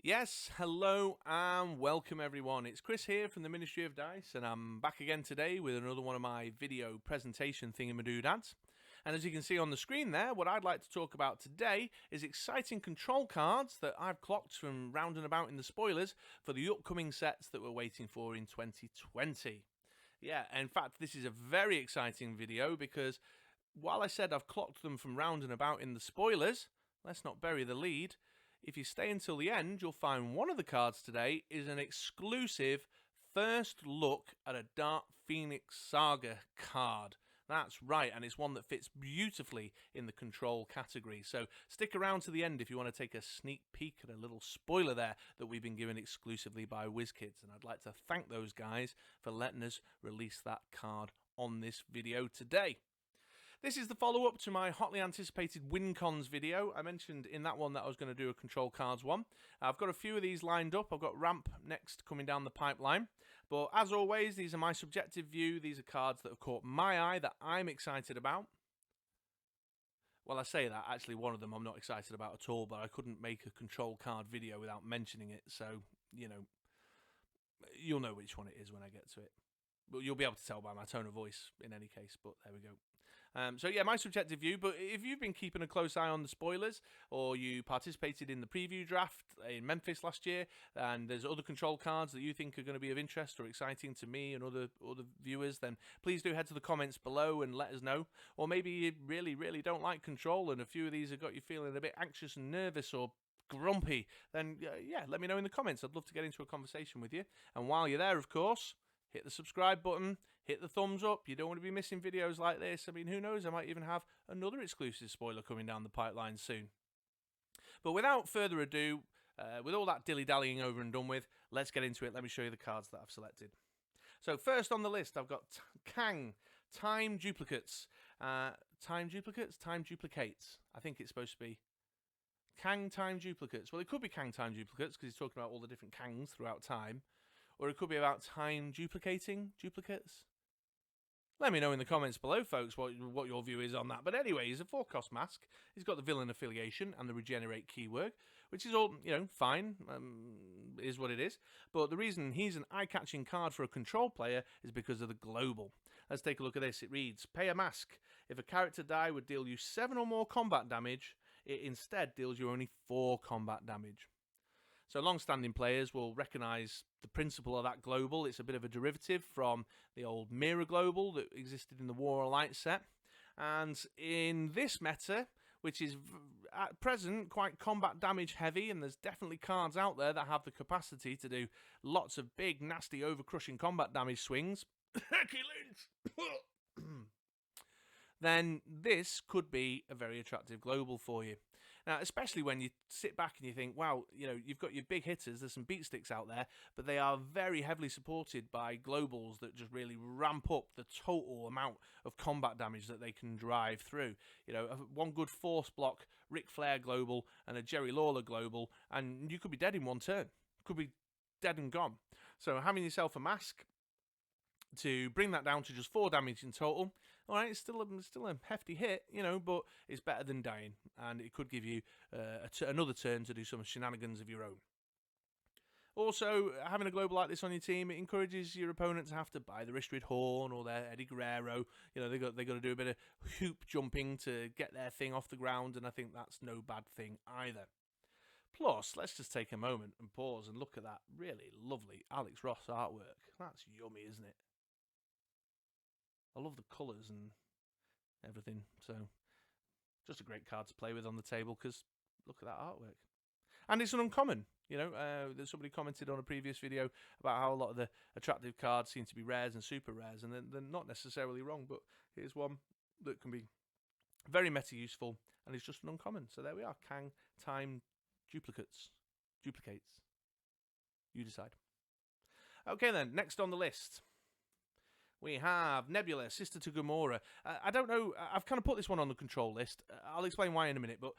Yes, hello and welcome everyone. It's Chris here from the Ministry of Dice, and I'm back again today with another one of my video presentation thingamadoodads. And as you can see on the screen there, what I'd like to talk about today is exciting control cards that I've clocked from round and about in the spoilers for the upcoming sets that we're waiting for in 2020. Yeah, in fact, this is a very exciting video because while I said I've clocked them from round and about in the spoilers, let's not bury the lead. If you stay until the end, you'll find one of the cards today is an exclusive first look at a Dark Phoenix Saga card. That's right, and it's one that fits beautifully in the control category. So stick around to the end if you want to take a sneak peek at a little spoiler there that we've been given exclusively by Wizkids. And I'd like to thank those guys for letting us release that card on this video today. This is the follow-up to my hotly anticipated WinCons video. I mentioned in that one that I was going to do a control cards one. I've got a few of these lined up. I've got Ramp next coming down the pipeline. But as always, these are my subjective view. These are cards that have caught my eye that I'm excited about. Well, I say that. Actually, one of them I'm not excited about at all, but I couldn't make a control card video without mentioning it. So, you'll know which one it is when I get to it. But you'll be able to tell by my tone of voice in any case, but there we go. So yeah, my subjective view, but if you've been keeping a close eye on the spoilers, or you participated in the preview draft in Memphis last year, and there's other control cards that you think are going to be of interest or exciting to me and other viewers, then please do head to the comments below and let us know. Or maybe you really don't like control, and a few of these have got you feeling a bit anxious and nervous or grumpy, then yeah, let me know in the comments. I'd love to get into a conversation with you. And while you're there, of course, hit the subscribe button, hit the thumbs up. You don't want to be missing videos like this. I mean, who knows? I might even have another exclusive spoiler coming down the pipeline soon. But without further ado, with all that dilly-dallying over and done with, let's get into it. Let me show you the cards that I've selected. So first on the list, I've got Kang, Time Duplicates. Time Duplicates. I think it's supposed to be Kang Time Duplicates. Well, it could be Kang Time Duplicates because he's talking about all the different Kangs throughout time. Or it could be about time duplicates. Let me know in the comments below, folks, what your view is on that. But anyway, he's a 4-cost mask. He's got the villain affiliation and the regenerate keyword, which is all, fine, is what it is. But the reason he's an eye-catching card for a control player is because of the global. Let's take a look at this. It reads, pay a mask. If a character die would deal you 7 or more combat damage, it instead deals you only 4 combat damage. So long-standing players will recognise the principle of that global. It's a bit of a derivative from the old mirror global that existed in the War of Light set. And in this meta, which is at present quite combat damage heavy, and there's definitely cards out there that have the capacity to do lots of big, nasty, over-crushing combat damage swings, then this could be a very attractive global for you. Now, especially when you sit back and you think, wow, you've got your big hitters, there's some beat sticks out there, but they are very heavily supported by globals that just really ramp up the total amount of combat damage that they can drive through. One good force block, Ric Flair global, and a Jerry Lawler global, and you could be dead in one turn. Could be dead and gone. So having yourself a mask to bring that down to just 4 damage in total. All right, it's still a hefty hit, but it's better than dying, and it could give you another turn to do some shenanigans of your own. Also, having a global like this on your team, it encourages your opponent to have to buy the Ristrid Horn or their Eddie Guerrero. They got to do a bit of hoop jumping to get their thing off the ground, and I think that's no bad thing either. Plus, let's just take a moment and pause and look at that really lovely Alex Ross artwork. That's yummy, isn't it? I love the colours and everything, so just a great card to play with on the table because look at that artwork. And it's an uncommon, there's somebody commented on a previous video about how a lot of the attractive cards seem to be rares and super rares, and they're not necessarily wrong, but here's one that can be very meta useful, and it's just an uncommon. So there we are, Kang Time Duplicates. You decide. Okay then, next on the list, we have Nebula, Sister to Gamora. I don't know, I've kind of put this one on the control list. I'll explain why in a minute, but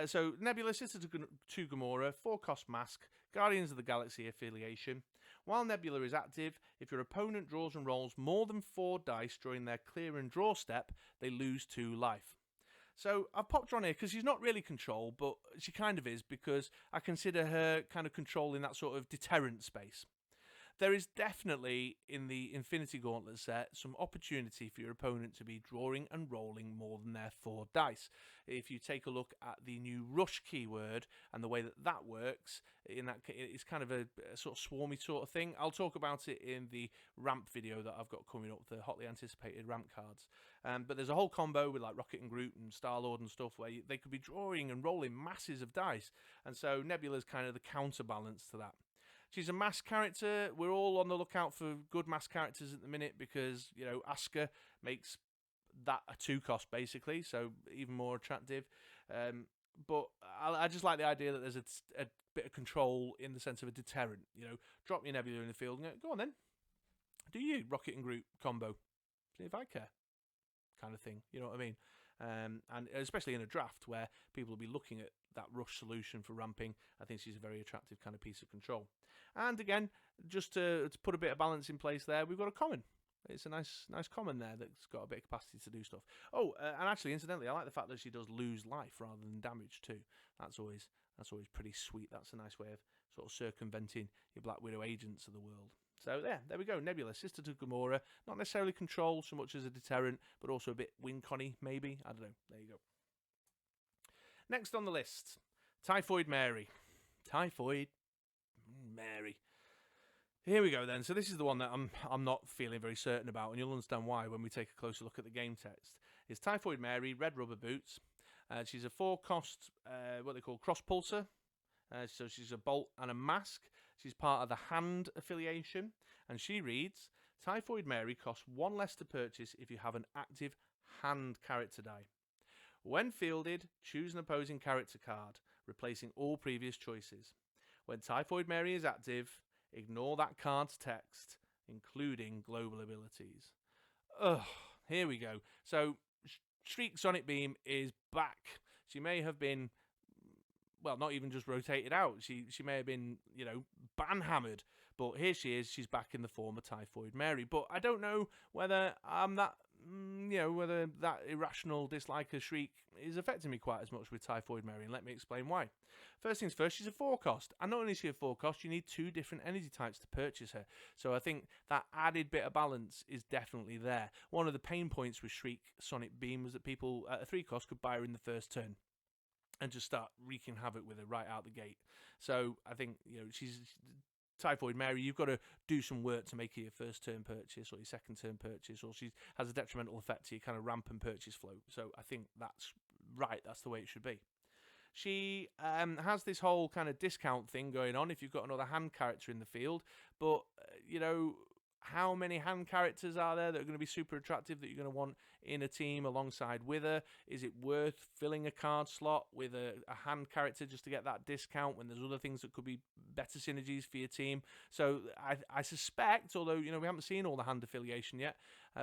so Nebula, Sister to Gamora, 4-cost mask, Guardians of the Galaxy affiliation. While Nebula is active, if your opponent draws and rolls more than 4 dice during their clear and draw step, they lose 2 life. So I've popped her on here because she's not really control, but she kind of is, because I consider her kind of control in that sort of deterrent space. There is definitely, in the Infinity Gauntlet set, some opportunity for your opponent to be drawing and rolling more than their 4 dice. If you take a look at the new rush keyword and the way that that works, it's kind of a sort of swarmy sort of thing. I'll talk about it in the ramp video that I've got coming up, the hotly anticipated ramp cards. But there's a whole combo with like Rocket and Groot and Star-Lord and stuff where they could be drawing and rolling masses of dice. And so Nebula's kind of the counterbalance to that. She's a mass character. We're all on the lookout for good mass characters at the minute because, you know, Asuka makes that a 2-cost basically, so even more attractive. But I just like the idea that there's a bit of control in the sense of a deterrent. You know, drop your Nebula in the field and go on then. Do you Rocket and Groot combo? See if I care, kind of thing. You know what I mean? And especially in a draft where people will be looking at that rush solution for ramping, I think she's a very attractive kind of piece of control. And again, just to put a bit of balance in place there, we've got a common. It's a nice common there that's got a bit of capacity to do stuff. Oh, and actually, incidentally, I like the fact that she does lose life rather than damage too. That's always pretty sweet. That's a nice way of sort of circumventing your Black Widow agents of the world. So there we go. Nebula, sister to Gamora. Not necessarily control so much as a deterrent, but also a bit win-conny, maybe. I don't know. There you go. Next on the list, Typhoid Mary. Typhoid Mary. Here we go then. So this is the one that I'm not feeling very certain about, and you'll understand why when we take a closer look at the game text. It's Typhoid Mary, red rubber boots. She's a 4-cost, what they call cross-pulser. So she's a bolt and a mask. She's part of the hand affiliation, and she reads, Typhoid Mary costs 1 less to purchase if you have an active hand character die. When fielded, choose an opposing character card, replacing all previous choices. When Typhoid Mary is active, ignore that card's text, including global abilities. Ugh, here we go. So, Shriek Sonic Beam is back. She may have been, well, not even just rotated out. She may have been, you know, ban-hammered. But here she is. She's back in the form of Typhoid Mary. But I don't know whether I'm that, whether that irrational dislike of Shriek is affecting me quite as much with Typhoid Mary. And let me explain why. First things first, she's a 4-cost. And not only is she a 4-cost, you need 2 different energy types to purchase her. So I think that added bit of balance is definitely there. One of the pain points with Shriek Sonic Beam was that people at a 3-cost could buy her in the first turn and just start wreaking havoc with her right out the gate. So I think, she's Typhoid Mary, you've got to do some work to make her your first turn purchase or your second turn purchase, or she has a detrimental effect to your kind of ramp and purchase flow. So I think that's right. That's the way it should be. She has this whole kind of discount thing going on if you've got another hand character in the field. But, how many hand characters are there that are going to be super attractive that you're going to want in a team alongside with her? Is it worth filling a card slot with a hand character just to get that discount when there's other things that could be better synergies for your team? So I suspect, although we haven't seen all the hand affiliation yet,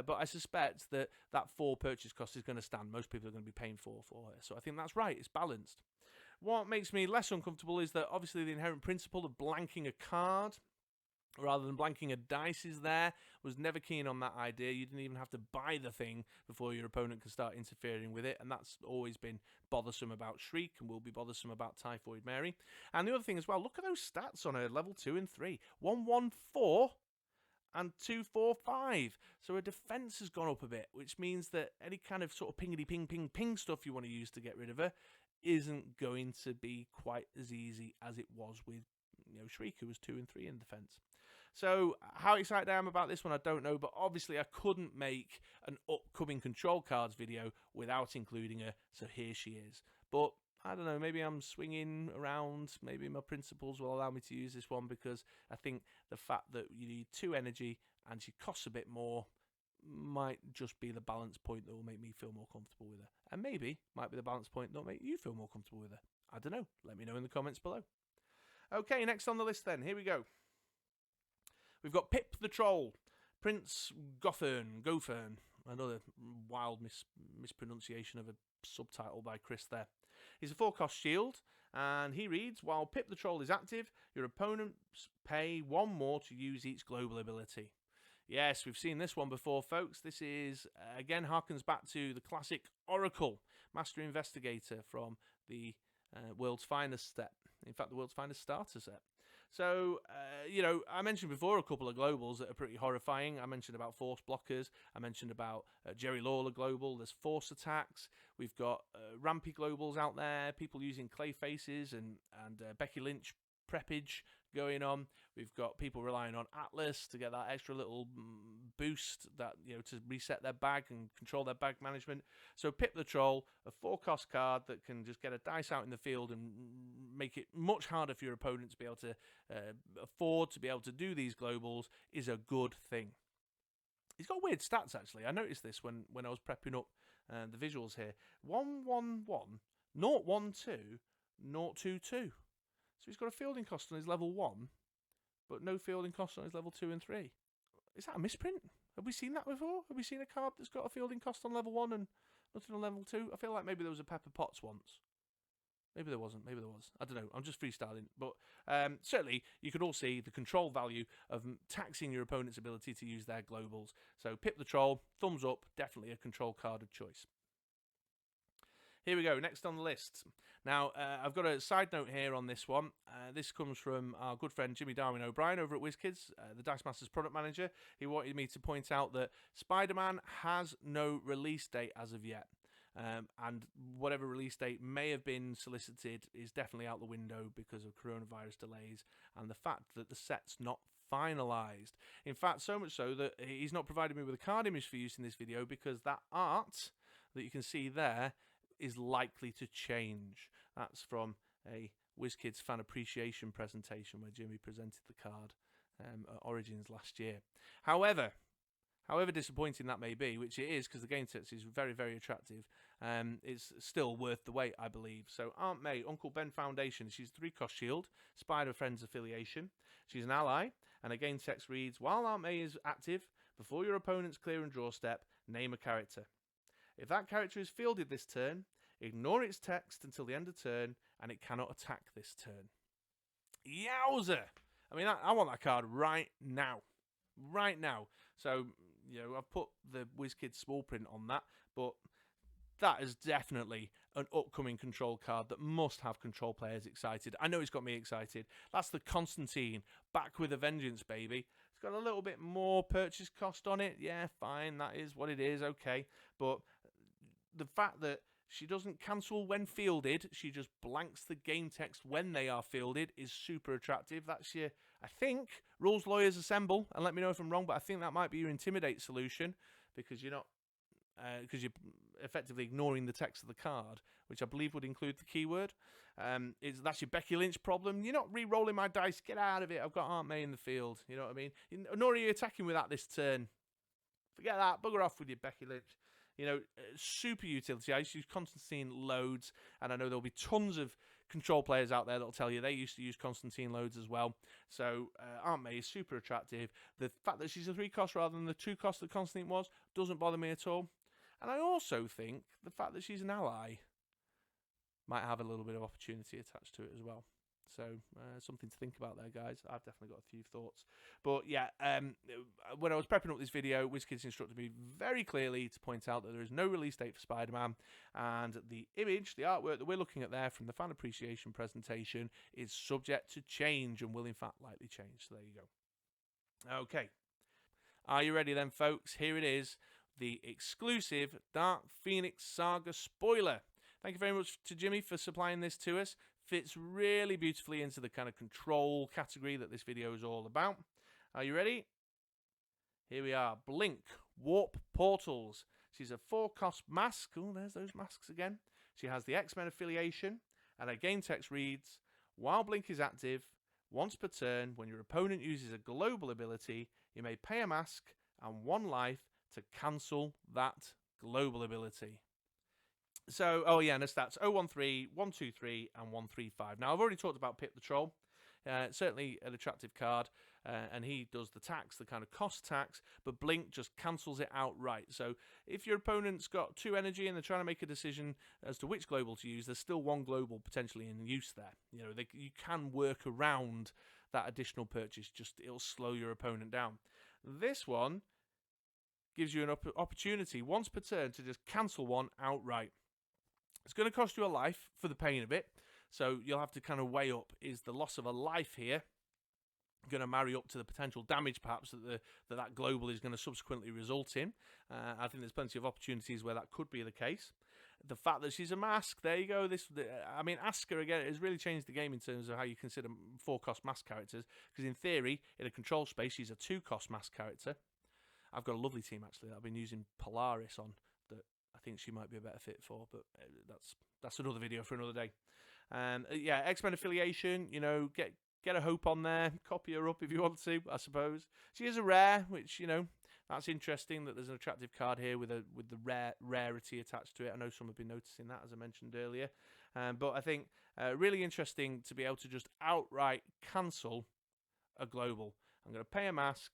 but I suspect that 4 purchase cost is going to stand. Most people are going to be paying for her. So I think that's right. It's balanced. What makes me less uncomfortable is that obviously the inherent principle of blanking a card rather than blanking a dice is there. Was never keen on that idea. You didn't even have to buy the thing before your opponent can start interfering with it, and that's always been bothersome about Shriek and will be bothersome about Typhoid Mary. And the other thing as well, look at those stats on her level 2 and 3. 114 and 245. So her defense has gone up a bit, which means that any kind of sort of pingity ping ping ping stuff you want to use to get rid of her isn't going to be quite as easy as it was with Shriek, who was 2 and 3 in defense. So how excited I am about this one, I don't know, but obviously I couldn't make an upcoming control cards video without including her, so here she is. But I don't know, maybe I'm swinging around, maybe my principles will allow me to use this one, because I think the fact that you need 2 energy and she costs a bit more might just be the balance point that will make me feel more comfortable with her. And maybe might be the balance point that will make you feel more comfortable with her. I don't know. Let me know in the comments below. Okay, next on the list then. Here we go. We've got Pip the Troll, Prince Gothern, another wild mispronunciation of a subtitle by Chris there. He's a 4-cost shield, and he reads, while Pip the Troll is active, your opponents pay 1 more to use each global ability. Yes, we've seen this one before, folks. This is, again, harkens back to the classic Oracle. Master Investigator from the World's Finest set. In fact, the World's Finest starter set. So, you know, I mentioned before a couple of globals that are pretty horrifying. I mentioned about Force Blockers. I mentioned about Jerry Lawler global. There's Force Attacks. We've got Rampy globals out there. People using clay faces and Becky Lynch preppage going on. We've got people relying on Atlas to get that extra little boost that, you know, to reset their bag and control their bag management. So Pip the Troll, a 4-cost card that can just get a dice out in the field and make it much harder for your opponent to be able to afford to be able to do these globals, is a good thing. He's got weird stats, actually. I noticed this when I was prepping up the visuals here. 111, 012, 022. So he's got a fielding cost on his level 1, but no fielding cost on his level 2 and 3. Is that a misprint? Have we seen that before? Have we seen a card that's got a fielding cost on level 1 and nothing on level 2? I feel like maybe there was a Pepper Potts once. Maybe there wasn't. Maybe there was. I don't know. I'm just freestyling. But certainly, you could all see the control value of taxing your opponent's ability to use their globals. So Pip the Troll, thumbs up. Definitely a control card of choice. Here we go, next on the list. Now, I've got a side note here on this one. This comes from our good friend Jimmy Darwin O'Brien over at Wizkids, the Dice Masters product manager. He wanted me to point out that SpiderMan has no release date as of yet. And whatever release date may have been solicited is definitely out the window because of coronavirus delays and the fact that the set's not finalized. In fact, so much so that he's not provided me with a card image for use in this video because that art that you can see there is likely to change. That's from a Wizkids fan appreciation presentation where Jimmy presented the card at Origins last year. However disappointing that may be, which it is because the game text is very, very attractive, it's still worth the wait, I believe. So Aunt May, Uncle Ben Foundation, she's a 3-cost shield, Spider Friends affiliation. She's an ally, and the game text reads, while Aunt May is active, before your opponent's clear and draw step, name a character. If that character is fielded this turn, ignore its text until the end of turn, and it cannot attack this turn. Yowza! I mean, I want that card right now. Right now. So, you know, I've put the Wizkids small print on that, but that is definitely an upcoming control card that must have control players excited. I know it's got me excited. That's the Constantine, back with a vengeance, baby. It's got a little bit more purchase cost on it. Yeah, fine, that is what it is, okay. But the fact that she doesn't cancel when fielded, she just blanks the game text when they are fielded is super attractive. That's your, I think, rules lawyers assemble, and let me know if I'm wrong, but I think that might be your intimidate solution because you're not, because you're effectively ignoring the text of the card, which I believe would include the keyword. That's your Becky Lynch problem. You're not re-rolling my dice. Get out of it. I've got Aunt May in the field. You know what I mean? Nor are you attacking with that this turn. Forget that. Bugger off with your Becky Lynch. You know, super utility. I used to use Constantine loads, and I know there'll be tons of control players out there that'll tell you they used to use Constantine loads as well. So Aunt May is super attractive. The fact that she's a 3-cost rather than the 2-cost that Constantine was doesn't bother me at all. And I also think the fact that she's an ally might have a little bit of opportunity attached to it as well. So something to think about there, guys. I've definitely got a few thoughts. But yeah, when I was prepping up this video, Wizkids instructed me very clearly to point out that there is no release date for Spider-Man. And the image, the artwork that we're looking at there from the fan appreciation presentation is subject to change and will in fact likely change. So there you go. Okay. Are you ready then, folks? Here it is. The exclusive Dark Phoenix Saga spoiler. Thank you very much to Jimmy for supplying this to us. Fits really beautifully into the kind of control category that this video is all about. Are you ready? Here we are. Blink, Warp Portals. She's a 4-cost mask. Oh, there's those masks again. She has the X-Men affiliation, and her game text reads, while Blink is active, once per turn, when your opponent uses a global ability, you may pay a mask and 1 life to cancel that global ability. So, oh yeah, and the stats 013, 123, and 135. Now, I've already talked about Pip the Troll. Certainly an attractive card, and he does the tax, the kind of cost tax, but Blink just cancels it outright. So if your opponent's got 2 energy and they're trying to make a decision as to which global to use, there's still 1 global potentially in use there. You know, you can work around that additional purchase, just it'll slow your opponent down. This one gives you an opportunity once per turn to just cancel 1 outright. It's going to cost you a life for the pain of it. So you'll have to kind of weigh up, is the loss of a life here going to marry up to the potential damage perhaps that global is going to subsequently result in. I think there's plenty of opportunities where that could be the case. The fact that she's a mask, there you go. I mean, Asuka again has really changed the game in terms of how you consider 4-cost mask characters, because in theory, in a control space, she's a 2-cost mask character. I've got a lovely team actually that I've been using Polaris on that I think she might be a better fit for, but that's another video for another day. Yeah, X-Men affiliation, you know, get a Hope on there, copy her up if you want to, I suppose. She is a rare, which, you know, that's interesting that there's an attractive card here with the rarity attached to it. I know some have been noticing that, as I mentioned earlier. But I think really interesting to be able to just outright cancel a global. I'm going to pay a mask,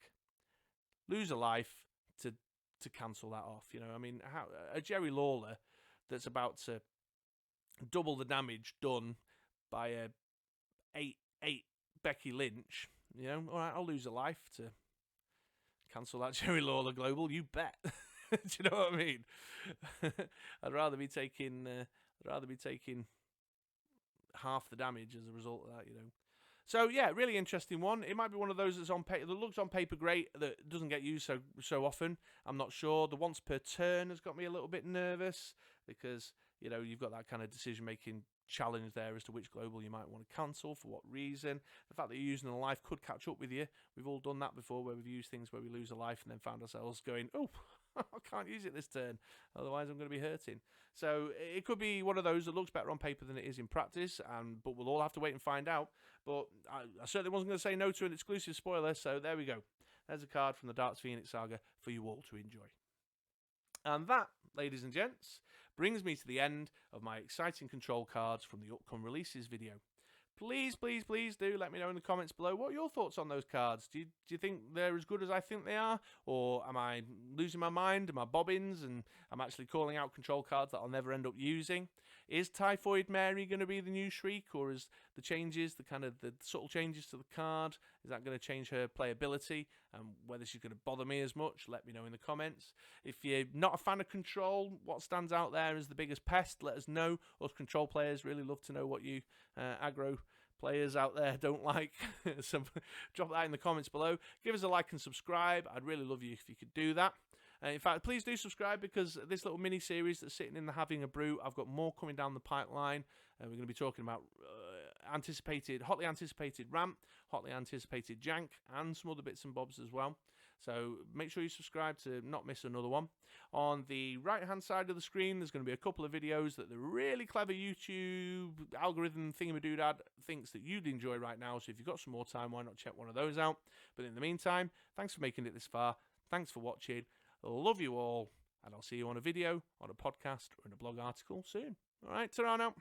lose a life to cancel that off. You know, I mean, a Jerry Lawler that's about to double the damage done by a 8 Becky Lynch, you know, all right, I'll lose a life to cancel that Jerry Lawler global, you bet. Do you know what I mean? I'd rather be taking half the damage as a result of that, you know. So yeah, really interesting one. It might be one of those that's on paper, that looks on paper great, that doesn't get used so often. I'm not sure. The once per turn has got me a little bit nervous because, you know, you've got that kind of decision making challenge there as to which global you might want to cancel, for what reason. The fact that you're using a life could catch up with you. We've all done that before, where we've used things where we lose a life and then found ourselves going, oh, I can't use it this turn, otherwise I'm going to be hurting. So it could be one of those that looks better on paper than it is in practice, but we'll all have to wait and find out. But I certainly wasn't going to say no to an exclusive spoiler, so there we go. There's a card from the Dark Phoenix Saga for you all to enjoy. And that, ladies and gents, brings me to the end of my exciting control cards from the upcoming releases video. Please, please, please do let me know in the comments below what are your thoughts on those cards. Do you think they're as good as I think they are? Or am I losing my mind? Am I bobbins and I'm actually calling out control cards that I'll never end up using? Is Typhoid Mary going to be the new Shriek? Or is the changes, the subtle changes to the card, is that going to change her playability? Whether she's going to bother me as much, let me know in the comments. If you're not a fan of control, what stands out there as the biggest pest, let us know. Us control players really love to know what you aggro players out there don't like. So drop that in the comments below. Give us a like and subscribe. I'd really love you if you could do that. In fact, please do subscribe, because this little mini series that's sitting in the Having a Brew, I've got more coming down the pipeline. We're going to be talking about hotly anticipated ramp, hotly anticipated jank, and some other bits and bobs as well. So make sure you subscribe to not miss another one. On the right-hand side of the screen, there's going to be a couple of videos that the really clever YouTube algorithm thingamadoodad thinks that you'd enjoy right now. So if you've got some more time, why not check one of those out? But in the meantime, thanks for making it this far. Thanks for watching. Love you all. And I'll see you on a video, on a podcast, or in a blog article soon. All right, ta-ra now.